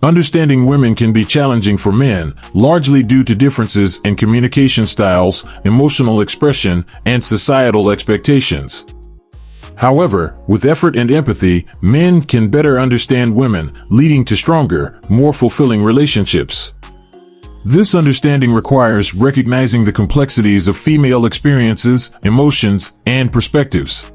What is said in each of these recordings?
Understanding women can be challenging for men, largely due to differences in communication styles, emotional expression, and societal expectations. However, with effort and empathy, men can better understand women, leading to stronger, more fulfilling relationships. This understanding requires recognizing the complexities of female experiences, emotions, and perspectives.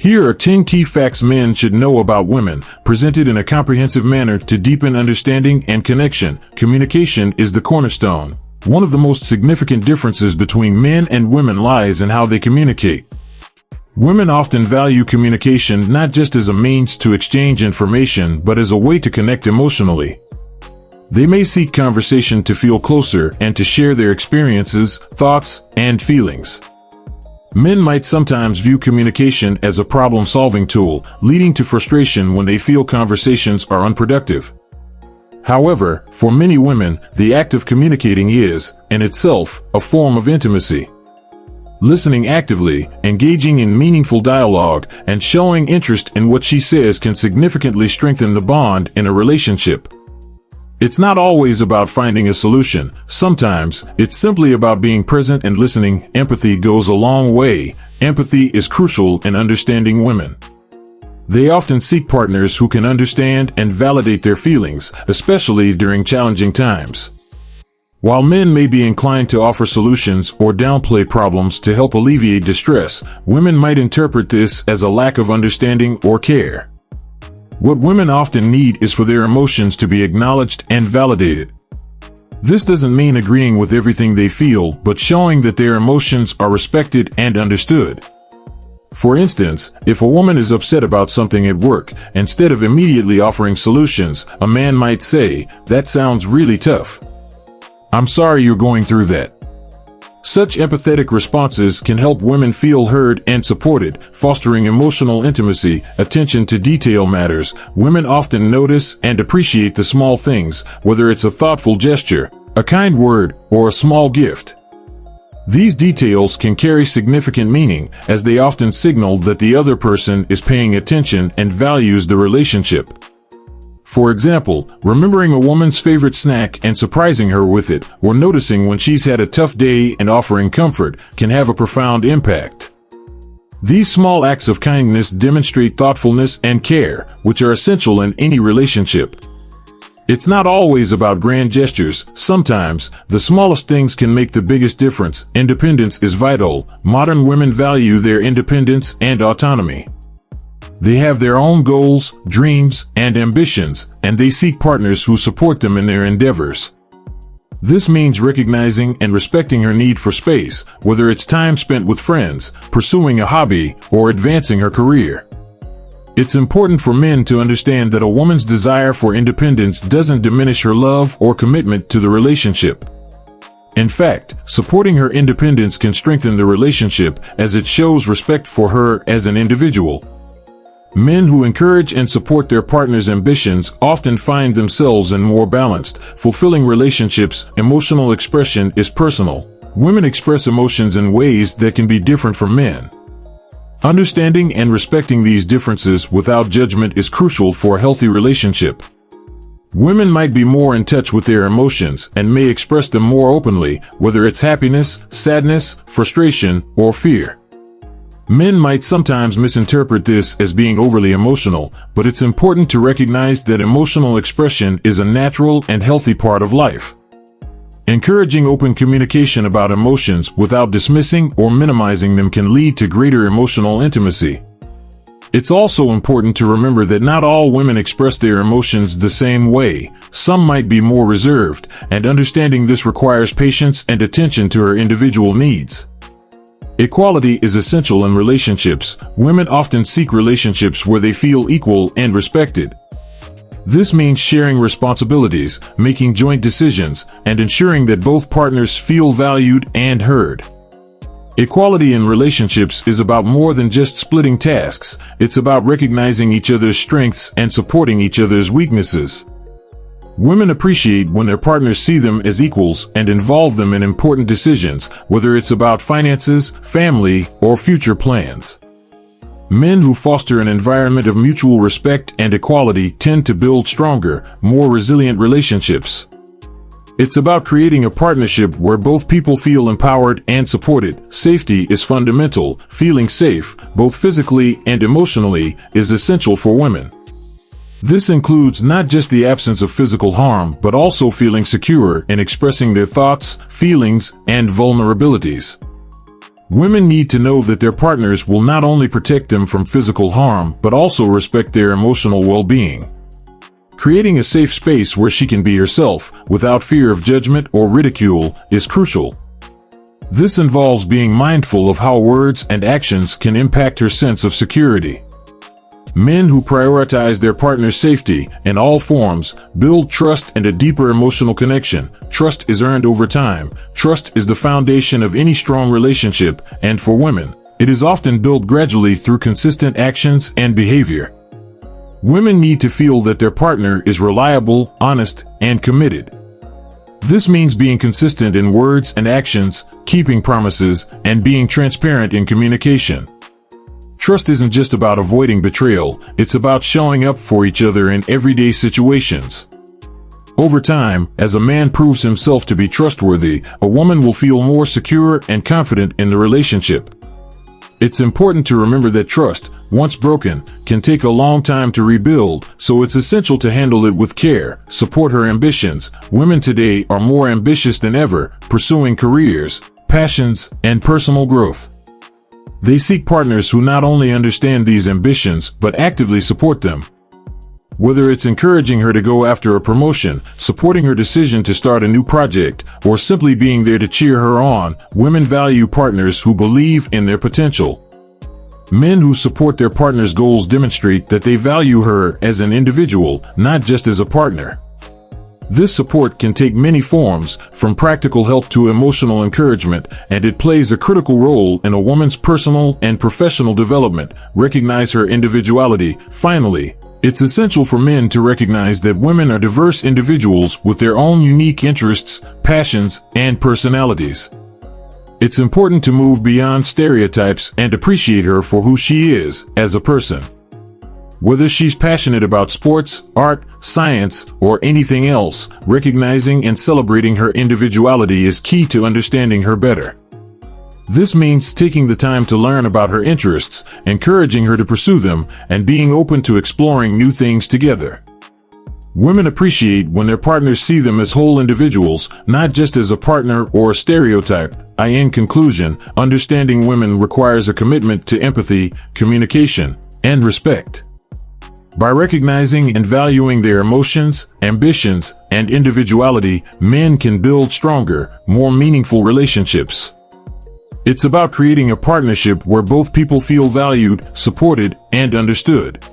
Here are 10 key facts men should know about women, presented in a comprehensive manner to deepen understanding and connection. Communication is the cornerstone. One of the most significant differences between men and women lies in how they communicate. Women often value communication not just as a means to exchange information, but as a way to connect emotionally. They may seek conversation to feel closer and to share their experiences, thoughts, and feelings. Men might sometimes view communication as a problem-solving tool, leading to frustration when they feel conversations are unproductive. However, for many women, the act of communicating is, in itself, a form of intimacy. Listening actively, engaging in meaningful dialogue, and showing interest in what she says can significantly strengthen the bond in a relationship. It's not always about finding a solution. Sometimes, it's simply about being present and listening. Empathy goes a long way. Empathy is crucial in understanding women. They often seek partners who can understand and validate their feelings, especially during challenging times. While men may be inclined to offer solutions or downplay problems to help alleviate distress, women might interpret this as a lack of understanding or care. What women often need is for their emotions to be acknowledged and validated. This doesn't mean agreeing with everything they feel, but showing that their emotions are respected and understood. For instance, if a woman is upset about something at work, instead of immediately offering solutions, a man might say, "That sounds really tough. I'm sorry you're going through that." Such empathetic responses can help women feel heard and supported, fostering emotional intimacy. Attention to detail matters. Women often notice and appreciate the small things, whether it's a thoughtful gesture, a kind word, or a small gift. These details can carry significant meaning, as they often signal that the other person is paying attention and values the relationship. For example, remembering a woman's favorite snack and surprising her with it, or noticing when she's had a tough day and offering comfort, can have a profound impact. These small acts of kindness demonstrate thoughtfulness and care, which are essential in any relationship. It's not always about grand gestures. Sometimes, the smallest things can make the biggest difference. Independence is vital. Modern women value their independence and autonomy. They have their own goals, dreams, and ambitions, and they seek partners who support them in their endeavors. This means recognizing and respecting her need for space, whether it's time spent with friends, pursuing a hobby, or advancing her career. It's important for men to understand that a woman's desire for independence doesn't diminish her love or commitment to the relationship. In fact, supporting her independence can strengthen the relationship, as it shows respect for her as an individual. Men who encourage and support their partner's ambitions often find themselves in more balanced, fulfilling relationships. Emotional expression is personal. Women express emotions in ways that can be different from men. Understanding and respecting these differences without judgment is crucial for a healthy relationship. Women might be more in touch with their emotions and may express them more openly, whether it's happiness, sadness, frustration, or fear. Men might sometimes misinterpret this as being overly emotional, but it's important to recognize that emotional expression is a natural and healthy part of life. Encouraging open communication about emotions without dismissing or minimizing them can lead to greater emotional intimacy. It's also important to remember that not all women express their emotions the same way. Some might be more reserved, and understanding this requires patience and attention to her individual needs. Equality is essential in relationships. Women often seek relationships where they feel equal and respected. This means sharing responsibilities, making joint decisions, and ensuring that both partners feel valued and heard. Equality in relationships is about more than just splitting tasks. It's about recognizing each other's strengths and supporting each other's weaknesses. Women appreciate when their partners see them as equals and involve them in important decisions, whether it's about finances, family, or future plans. Men who foster an environment of mutual respect and equality tend to build stronger, more resilient relationships. It's about creating a partnership where both people feel empowered and supported. Safety is fundamental. Feeling safe, both physically and emotionally, is essential for women. This includes not just the absence of physical harm, but also feeling secure in expressing their thoughts, feelings, and vulnerabilities. Women need to know that their partners will not only protect them from physical harm, but also respect their emotional well-being. Creating a safe space where she can be herself, without fear of judgment or ridicule, is crucial. This involves being mindful of how words and actions can impact her sense of security. Men who prioritize their partner's safety in all forms build trust and a deeper emotional connection. Trust is earned over time. Trust is the foundation of any strong relationship, and for women, it is often built gradually through consistent actions and behavior. Women need to feel that their partner is reliable, honest, and committed. This means being consistent in words and actions, keeping promises, and being transparent in communication. Trust isn't just about avoiding betrayal, it's about showing up for each other in everyday situations. Over time, as a man proves himself to be trustworthy, a woman will feel more secure and confident in the relationship. It's important to remember that trust, once broken, can take a long time to rebuild, so it's essential to handle it with care. Support her ambitions. Women today are more ambitious than ever, pursuing careers, passions, and personal growth. They seek partners who not only understand these ambitions, but actively support them. Whether it's encouraging her to go after a promotion, supporting her decision to start a new project, or simply being there to cheer her on, women value partners who believe in their potential. Men who support their partner's goals demonstrate that they value her as an individual, not just as a partner. This support can take many forms, from practical help to emotional encouragement, and it plays a critical role in a woman's personal and professional development. Recognize her individuality. Finally, it's essential for men to recognize that women are diverse individuals with their own unique interests, passions, and personalities. It's important to move beyond stereotypes and appreciate her for who she is as a person. Whether she's passionate about sports, art, science, or anything else, recognizing and celebrating her individuality is key to understanding her better. This means taking the time to learn about her interests, encouraging her to pursue them, and being open to exploring new things together. Women appreciate when their partners see them as whole individuals, not just as a partner or a stereotype. In conclusion, understanding women requires a commitment to empathy, communication, and respect. By recognizing and valuing their emotions, ambitions, and individuality, men can build stronger, more meaningful relationships. It's about creating a partnership where both people feel valued, supported, and understood.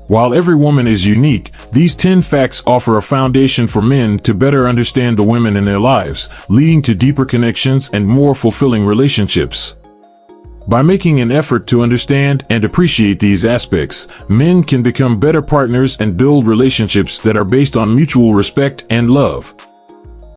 While every woman is unique, these 10 facts offer a foundation for men to better understand the women in their lives, leading to deeper connections and more fulfilling relationships. By making an effort to understand and appreciate these aspects, men can become better partners and build relationships that are based on mutual respect and love.